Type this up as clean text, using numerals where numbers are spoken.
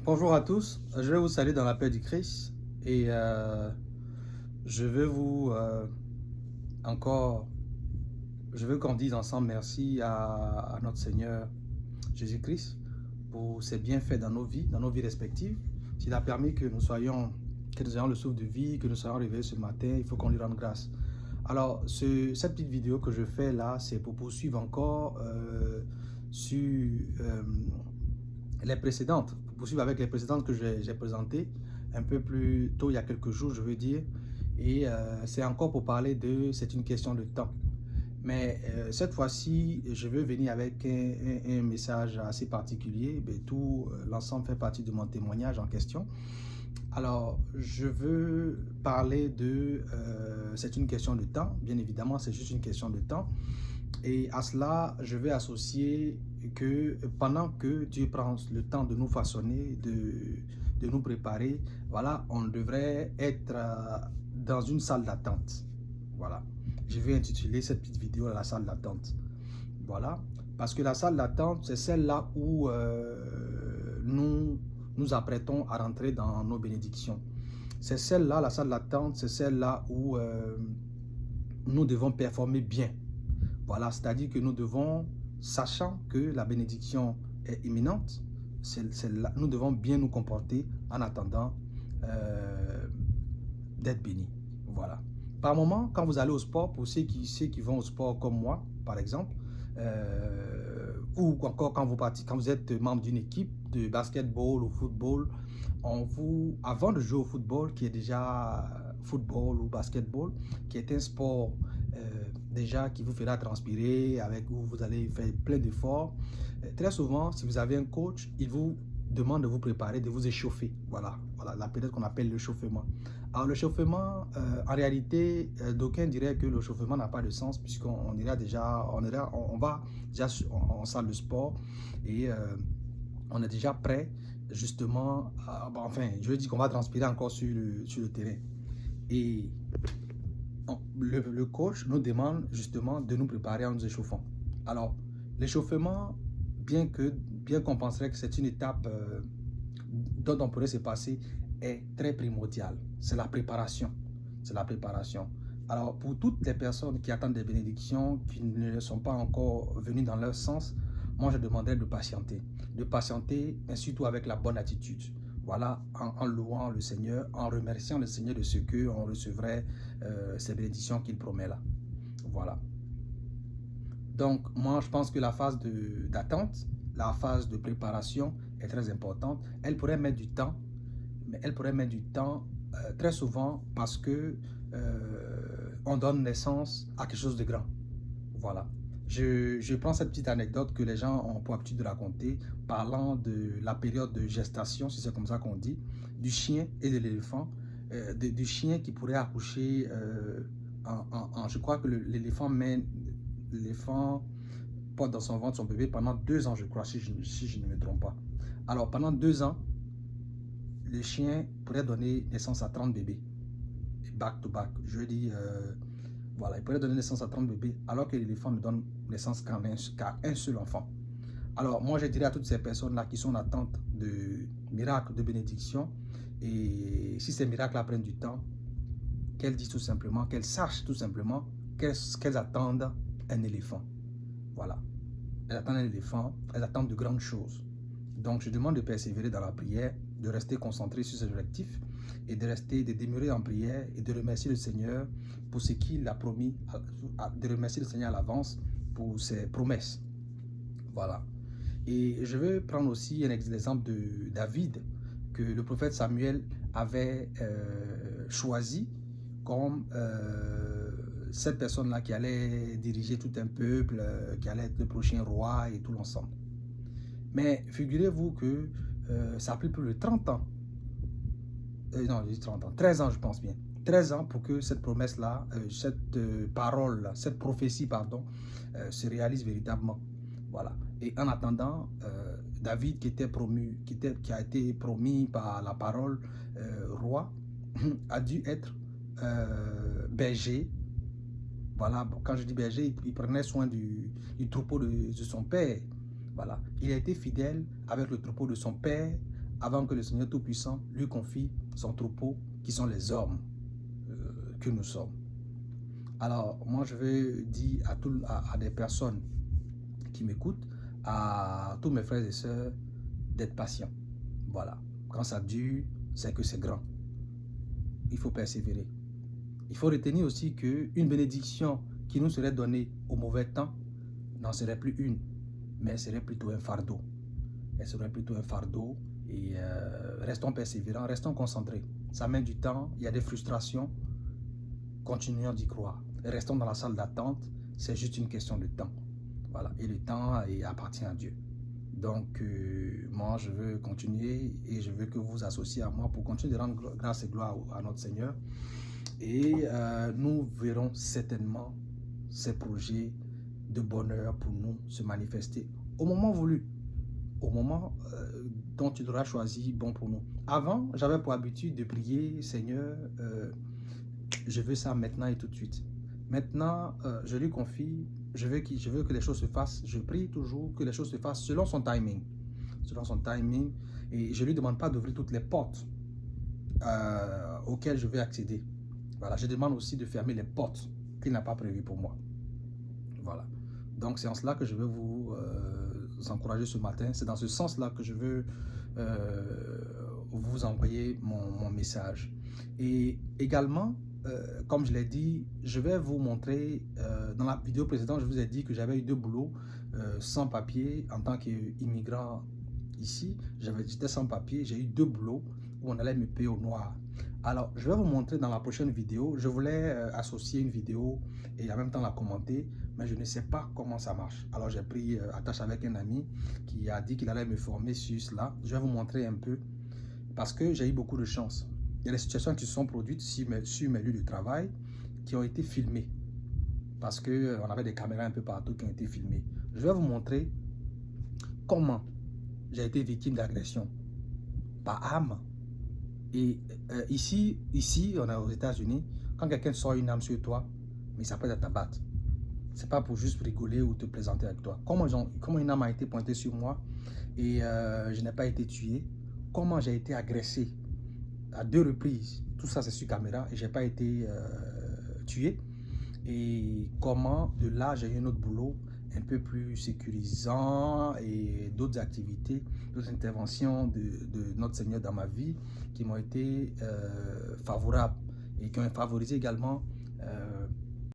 Bonjour à tous, je vais vous saluer dans la paix du Christ et je veux vous encore, je veux qu'on dise ensemble merci à notre Seigneur Jésus-Christ pour ses bienfaits dans nos vies respectives. S'il a permis que que nous ayons le souffle de vie, que nous soyons réveillés ce matin, il faut qu'on lui rende grâce. Alors, cette petite vidéo que je fais là, c'est pour poursuivre encore sur les précédentes, pour poursuivre avec les précédentes que j'ai présentées un peu plus tôt, il y a quelques jours, je veux dire. Et c'est encore pour parler de, c'est une question de temps. Mais cette fois-ci, je veux venir avec un message assez particulier. Tout l'ensemble fait partie de mon témoignage en question. Alors, je veux parler de, c'est une question de temps, bien évidemment, c'est juste une question de temps. Et à cela, je vais associer que pendant que Dieu prend le temps de nous façonner, de nous préparer, voilà, on devrait être dans une salle d'attente. Voilà. Je vais intituler cette petite vidéo la salle d'attente. Voilà. Parce que la salle d'attente, c'est celle-là où nous nous apprêtons à rentrer dans nos bénédictions. C'est celle-là, la salle d'attente, c'est celle-là où nous devons performer bien. Voilà, c'est-à-dire que nous devons, sachant que la bénédiction est imminente, nous devons bien nous comporter en attendant d'être bénis. Voilà. Par moment, quand vous allez au sport, pour ceux qui vont au sport comme moi, par exemple, ou encore quand vous êtes membre d'une équipe de basketball ou football, avant de jouer au football, qui est déjà football ou basketball, qui est un sport déjà qui vous fera transpirer, avec où vous allez faire plein d'efforts. Très souvent, si vous avez un coach, il vous demande de vous préparer, de vous échauffer. Voilà la période qu'on appelle l'échauffement. Alors l'échauffement, en réalité, d'aucuns diraient que l'échauffement n'a pas de sens puisqu'on ira déjà, on va déjà en salle de sport et on est déjà prêt justement, enfin, je veux dire qu'on va transpirer encore sur le terrain. Et le coach nous demande justement de nous préparer en nous échauffant. Alors, l'échauffement, bien qu'on penserait que c'est une étape dont on pourrait se passer, est très primordial. C'est la préparation. C'est la préparation. Alors, pour toutes les personnes qui attendent des bénédictions, qui ne sont pas encore venues dans leur sens, moi je demanderais de patienter. De patienter, mais surtout avec la bonne attitude. Voilà, en louant le Seigneur, en remerciant le Seigneur de ce qu'on recevrait ces bénédictions qu'il promet là. Voilà. Donc, moi, je pense que la phase d'attente, la phase de préparation est très importante. Elle pourrait mettre du temps, mais elle pourrait mettre du temps très souvent parce que on donne naissance à quelque chose de grand. Voilà. Je prends cette petite anecdote que les gens ont pour habitude de raconter, parlant de la période de gestation, si c'est comme ça qu'on dit, du chien et de l'éléphant, du chien qui pourrait accoucher je crois que l'éléphant porte dans son ventre son bébé pendant 2 ans, je crois, si je ne me trompe pas. Alors, pendant 2 ans, le chien pourrait donner naissance à 30 bébés, back to back. Je dis, voilà, il pourrait donner naissance à 30 bébés, alors que l'éléphant ne donne naissance qu'à un seul enfant. Alors, moi, je dirais à toutes ces personnes-là qui sont en attente de miracles, de bénédictions, et si ces miracles-là prennent du temps, qu'elles disent tout simplement, qu'elles sachent tout simplement qu'elles attendent un éléphant. Voilà. Elles attendent un éléphant, elles attendent de grandes choses. Donc, je demande de persévérer dans la prière, de rester concentré sur ses objectifs et de demeurer en prière et de remercier le Seigneur pour ce qu'il a promis, de remercier le Seigneur à l'avance pour ses promesses. Voilà. Et je veux prendre aussi un exemple de David, que le prophète Samuel avait choisi comme cette personne-là qui allait diriger tout un peuple, qui allait être le prochain roi et tout l'ensemble. Mais figurez-vous que ça a pris plus de 30 ans. Non, j'ai dit 30 ans, 13 ans je pense bien. 13 ans pour que cette promesse-là, cette parole, cette prophétie, pardon, se réalise véritablement. Voilà. Et en attendant, David qui a été promis par la parole roi, a dû être berger. Voilà, quand je dis berger, il prenait soin du troupeau de son père. Voilà. Il a été fidèle avec le troupeau de son père avant que le Seigneur Tout-Puissant lui confie son troupeau, qui sont les hommes que nous sommes. Alors, moi, je vais dire à des personnes qui m'écoutent, à tous mes frères et sœurs, d'être patients. Voilà. Quand ça dure, c'est que c'est grand. Il faut persévérer. Il faut retenir aussi qu'une bénédiction qui nous serait donnée au mauvais temps n'en serait plus une, mais serait plutôt un fardeau. Elle serait plutôt un fardeau. Et restons persévérants, restons concentrés. Ça met du temps, il y a des frustrations. Continuons d'y croire. Restons dans la salle d'attente, c'est juste une question de temps. Voilà. Et le temps appartient à Dieu. Donc, moi, je veux continuer et je veux que vous vous associez à moi pour continuer de rendre grâce et gloire à notre Seigneur. Et nous verrons certainement ces projets de bonheur pour nous se manifester au moment voulu, au moment dont il aura choisi bon pour nous. Avant, j'avais pour habitude de prier, Seigneur, je veux ça maintenant et tout de suite. Maintenant, je lui confie, je veux que les choses se fassent. Je prie toujours que les choses se fassent selon son timing. Selon son timing. Et je ne lui demande pas d'ouvrir toutes les portes auxquelles je vais accéder. Voilà, je demande aussi de fermer les portes qu'il n'a pas prévues pour moi. Voilà. Donc, c'est en cela que je veux vous encourager ce matin. C'est dans ce sens-là que je veux vous envoyer mon message. Et également, comme je l'ai dit, je vais vous montrer, dans la vidéo précédente, je vous ai dit que j'avais eu 2 boulots sans papier en tant qu'immigrant ici. J'étais sans papier, j'ai eu 2 boulots où on allait me payer au noir. Alors, je vais vous montrer dans la prochaine vidéo. Je voulais associer une vidéo et en même temps la commenter, mais je ne sais pas comment ça marche. Alors, j'ai pris attache avec un ami qui a dit qu'il allait me former sur cela. Je vais vous montrer un peu parce que j'ai eu beaucoup de chance. Il y a des situations qui se sont produites sur mes lieux de travail qui ont été filmées parce qu'on avait des caméras un peu partout qui ont été filmées. Je vais vous montrer comment j'ai été victime d'agression par arme. Et ici, on est aux États-Unis, quand quelqu'un sort une arme sur toi, mais ça peut être t'abattre. C'est pas pour juste rigoler ou te plaisanter avec toi. Comment une arme a été pointée sur moi et je n'ai pas été tué. Comment j'ai été agressé à 2 reprises. Tout ça, c'est sur caméra et je n'ai pas été tué. Et comment, de là, j'ai eu un autre boulot un peu plus sécurisant et d'autres activités, d'autres interventions de notre Seigneur dans ma vie qui m'ont été favorables et qui ont favorisé également